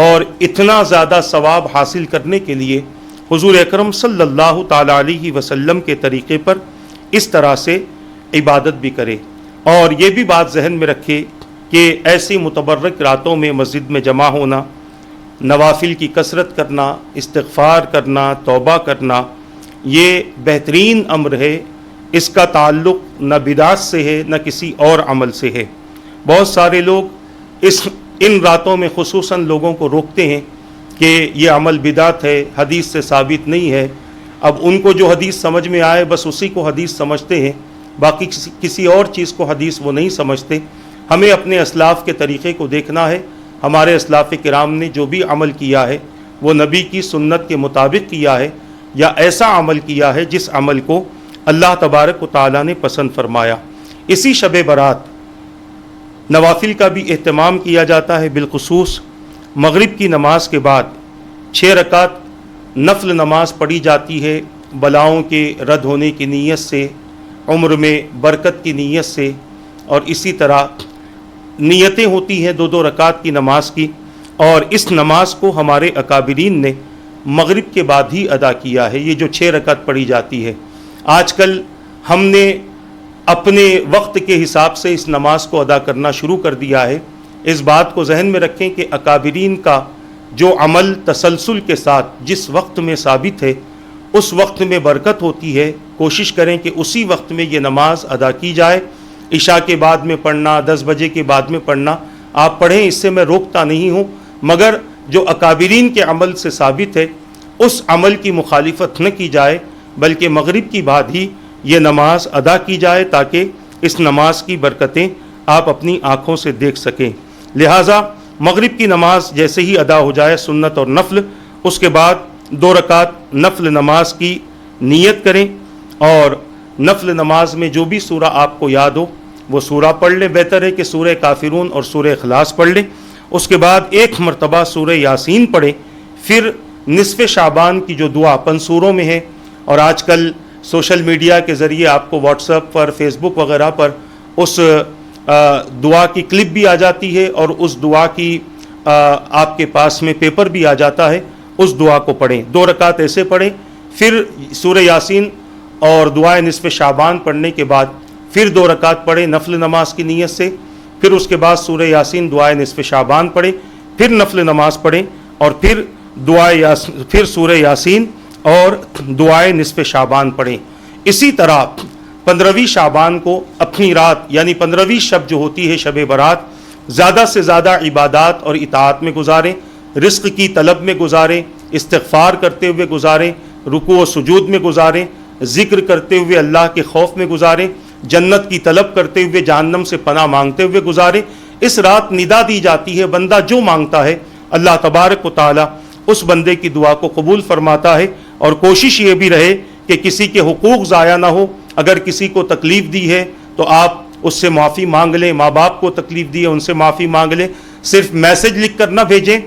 اور اتنا زیادہ ثواب حاصل کرنے کے لیے حضور اکرم صلی اللہ تعالیٰ علیہ وسلم کے طریقے پر اس طرح سے عبادت بھی کرے۔ اور یہ بھی بات ذہن میں رکھے کہ ایسی متبرک راتوں میں مسجد میں جمع ہونا، نوافل کی کثرت کرنا، استغفار کرنا، توبہ کرنا، یہ بہترین امر ہے۔ اس کا تعلق نہ بدعت سے ہے نہ کسی اور عمل سے ہے۔ بہت سارے لوگ ان راتوں میں خصوصاً لوگوں کو روکتے ہیں کہ یہ عمل بدعت ہے، حدیث سے ثابت نہیں ہے۔ اب ان کو جو حدیث سمجھ میں آئے بس اسی کو حدیث سمجھتے ہیں، باقی کسی اور چیز کو حدیث وہ نہیں سمجھتے۔ ہمیں اپنے اسلاف کے طریقے کو دیکھنا ہے۔ ہمارے اسلاف کرام نے جو بھی عمل کیا ہے وہ نبی کی سنت کے مطابق کیا ہے، یا ایسا عمل کیا ہے جس عمل کو اللہ تبارک و تعالیٰ نے پسند فرمایا۔ اسی شب برات نوافل کا بھی اہتمام کیا جاتا ہے، بالخصوص مغرب کی نماز کے بعد 6 رکعت نفل نماز پڑھی جاتی ہے، بلاؤں کے رد ہونے کی نیت سے، عمر میں برکت کی نیت سے، اور اسی طرح نیتیں ہوتی ہیں 2 رکعت کی نماز کی۔ اور اس نماز کو ہمارے اکابرین نے مغرب کے بعد ہی ادا کیا ہے، یہ جو 6 رکعت پڑھی جاتی ہے۔ آج کل ہم نے اپنے وقت کے حساب سے اس نماز کو ادا کرنا شروع کر دیا ہے۔ اس بات کو ذہن میں رکھیں کہ اکابرین کا جو عمل تسلسل کے ساتھ جس وقت میں ثابت ہے اس وقت میں برکت ہوتی ہے۔ کوشش کریں کہ اسی وقت میں یہ نماز ادا کی جائے۔ عشاء کے بعد میں پڑھنا، 10 بجے کے بعد میں پڑھنا آپ پڑھیں، اس سے میں روکتا نہیں ہوں، مگر جو اکابرین کے عمل سے ثابت ہے اس عمل کی مخالفت نہ کی جائے، بلکہ مغرب کی بعد ہی یہ نماز ادا کی جائے تاکہ اس نماز کی برکتیں آپ اپنی آنکھوں سے دیکھ سکیں۔ لہٰذا مغرب کی نماز جیسے ہی ادا ہو جائے سنت اور نفل، اس کے بعد 2 رکعت نفل نماز کی نیت کریں، اور نفل نماز میں جو بھی سورہ آپ کو یاد ہو وہ سورہ پڑھ لیں۔ بہتر ہے کہ سورہ کافرون اور سورہ اخلاص پڑھ لیں۔ اس کے بعد 1 مرتبہ سورہ یاسین پڑھیں۔ پھر نصف شعبان کی جو دعا اپن سوروں میں ہے، اور آج کل سوشل میڈیا کے ذریعے آپ کو واٹس ایپ پر، فیس بک وغیرہ پر اس دعا کی کلپ بھی آ جاتی ہے، اور اس دعا کی آپ کے پاس میں پیپر بھی آ جاتا ہے، اس دعا کو پڑھیں۔ 2 رکعت ایسے پڑھیں، پھر سورہ یاسین اور دعائے نصف شعبان پڑھنے کے بعد پھر 2 رکعت پڑھیں نفل نماز کی نیت سے، پھر اس کے بعد سورہ یاسین دعائے نصف شعبان پڑھیں، پھر نفل نماز پڑھیں، اور پھر سورہ یاسین اور دعائے نصف شعبان پڑھیں۔ اسی طرح 15ویں شعبان کو اپنی رات یعنی 15ویں شب جو ہوتی ہے شب برات، زیادہ سے زیادہ عبادات اور اطاعت میں گزاریں، رزق کی طلب میں گزاریں، استغفار کرتے ہوئے گزاریں، رکوع و سجود میں گزاریں، ذکر کرتے ہوئے اللہ کے خوف میں گزاریں، جنت کی طلب کرتے ہوئے جہنم سے پناہ مانگتے ہوئے گزاریں۔ اس رات ندا دی جاتی ہے، بندہ جو مانگتا ہے اللہ تبارک و تعالی اس بندے کی دعا کو قبول فرماتا ہے۔ اور کوشش یہ بھی رہے کہ کسی کے حقوق ضائع نہ ہو۔ اگر کسی کو تکلیف دی ہے تو آپ اس سے معافی مانگ لیں، ماں باپ کو تکلیف دی ہے ان سے معافی مانگ لیں، صرف میسج لکھ کر نہ بھیجیں۔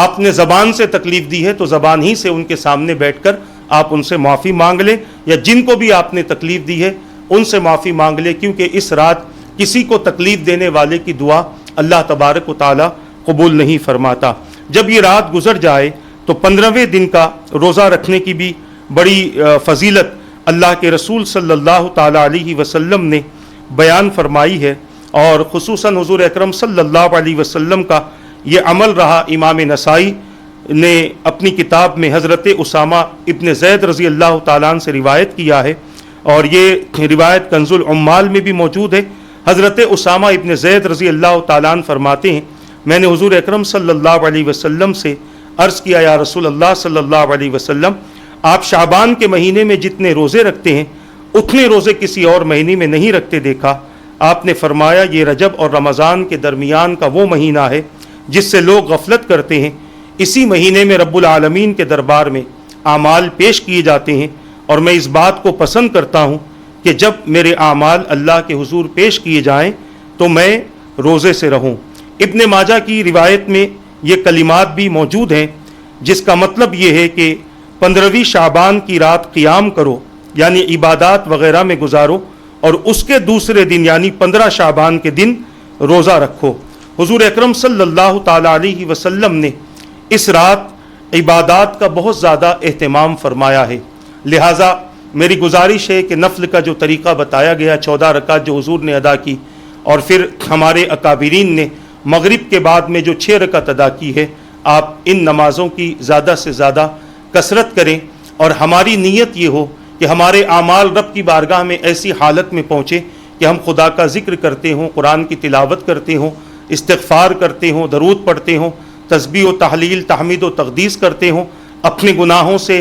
آپ نے زبان سے تکلیف دی ہے تو زبان ہی سے ان کے سامنے بیٹھ کر آپ ان سے معافی مانگ لیں، یا جن کو بھی آپ نے تکلیف دی ہے ان سے معافی مانگ لیں، کیونکہ اس رات کسی کو تکلیف دینے والے کی دعا اللہ تبارک و تعالی قبول نہیں فرماتا۔ جب یہ رات گزر جائے تو 15ویں دن کا روزہ رکھنے کی بھی بڑی فضیلت اللہ کے رسول صلی اللہ تعالیٰ علیہ وسلم نے بیان فرمائی ہے، اور خصوصاً حضور اکرم صلی اللہ علیہ وسلم کا یہ عمل رہا۔ امام نسائی نے اپنی کتاب میں حضرت اسامہ ابن زید رضی اللہ تعالیٰ عنہ سے روایت کیا ہے، اور یہ روایت کنز العمال میں بھی موجود ہے۔ حضرت اسامہ ابن زید رضی اللہ تعالیٰ عنہ فرماتے ہیں، میں نے حضور اکرم صلی اللہ علیہ وسلم سے عرض کیا، یا رسول اللہ صلی اللہ علیہ وسلم، آپ شعبان کے مہینے میں جتنے روزے رکھتے ہیں اتنے روزے کسی اور مہینے میں نہیں رکھتے دیکھا۔ آپ نے فرمایا، یہ رجب اور رمضان کے درمیان کا وہ مہینہ ہے جس سے لوگ غفلت کرتے ہیں۔ اسی مہینے میں رب العالمین کے دربار میں اعمال پیش کیے جاتے ہیں، اور میں اس بات کو پسند کرتا ہوں کہ جب میرے اعمال اللہ کے حضور پیش کیے جائیں تو میں روزے سے رہوں۔ ابن ماجہ کی روایت میں یہ کلمات بھی موجود ہیں، جس کا مطلب یہ ہے کہ 15ویں شعبان کی رات قیام کرو، یعنی عبادات وغیرہ میں گزارو، اور اس کے دوسرے دن یعنی 15 شعبان کے دن روزہ رکھو۔ حضور اکرم صلی اللہ تعالیٰ علیہ وسلم نے اس رات عبادات کا بہت زیادہ اہتمام فرمایا ہے، لہٰذا میری گزارش ہے کہ نفل کا جو طریقہ بتایا گیا 14 رکعت جو حضور نے ادا کی، اور پھر ہمارے اکابرین نے مغرب کے بعد میں جو 6 رکعت ادا کی ہے، آپ ان نمازوں کی زیادہ سے زیادہ کثرت کریں، اور ہماری نیت یہ ہو کہ ہمارے اعمال رب کی بارگاہ میں ایسی حالت میں پہنچے کہ ہم خدا کا ذکر کرتے ہوں، قرآن کی تلاوت کرتے ہوں، استغفار کرتے ہوں، درود پڑھتے ہوں، تسبیح و تحلیل تحمید و تقدیس کرتے ہوں، اپنے گناہوں سے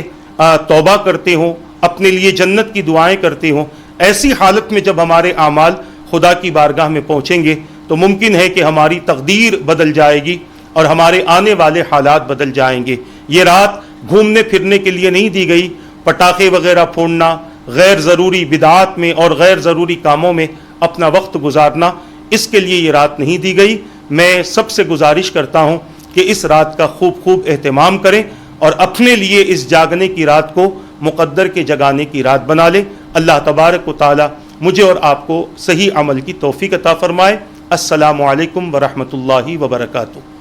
توبہ کرتے ہوں، اپنے لیے جنت کی دعائیں کرتے ہوں۔ ایسی حالت میں جب ہمارے اعمال خدا کی بارگاہ میں پہنچیں گے تو ممکن ہے کہ ہماری تقدیر بدل جائے گی اور ہمارے آنے والے حالات بدل جائیں گے۔ یہ رات گھومنے پھرنے کے لیے نہیں دی گئی، پٹاخے وغیرہ پھوڑنا، غیر ضروری بدعات میں اور غیر ضروری کاموں میں اپنا وقت گزارنا، اس کے لیے یہ رات نہیں دی گئی۔ میں سب سے گزارش کرتا ہوں کہ اس رات کا خوب اہتمام کریں اور اپنے لیے اس جاگنے کی رات کو مقدر کے جگانے کی رات بنا لیں۔ اللہ تبارک و تعالی مجھے اور آپ کو صحیح عمل کی توفیق عطا فرمائے۔ السلام علیکم ورحمۃ اللہ وبرکاتہ۔